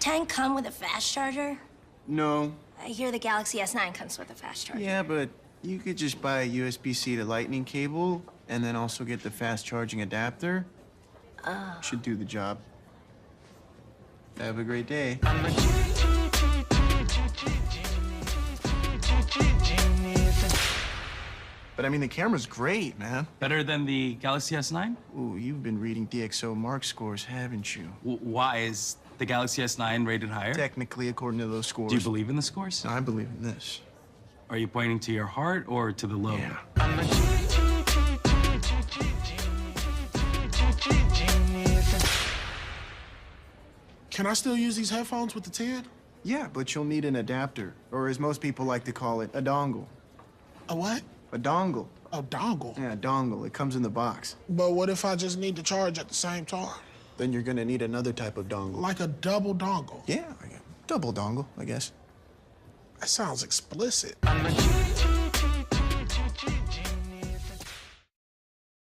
10 come with a fast charger? No. I hear the Galaxy S9 comes with a fast charger. Yeah, but you could just buy a USB-C to lightning cable and then also get the fast charging adapter. Should do the job. Have a great day. But I mean, the camera's great, man. Better than the Galaxy S9? Ooh, you've been reading DxO Mark scores, haven't you? Why is the Galaxy S9 rated higher? Technically, according to those scores. Do you believe in the scores? I believe in this. Are you pointing to your heart or to the lobe? Yeah. Can I still use these headphones with the 10? Yeah, but you'll need an adapter, or as most people like to call it, a dongle. A what? A dongle. A dongle? Yeah, a dongle. It comes in the box. But what if I just need to charge at the same time? Then you're gonna need another type of dongle. Like a double dongle? Yeah, double dongle, I guess. That sounds explicit.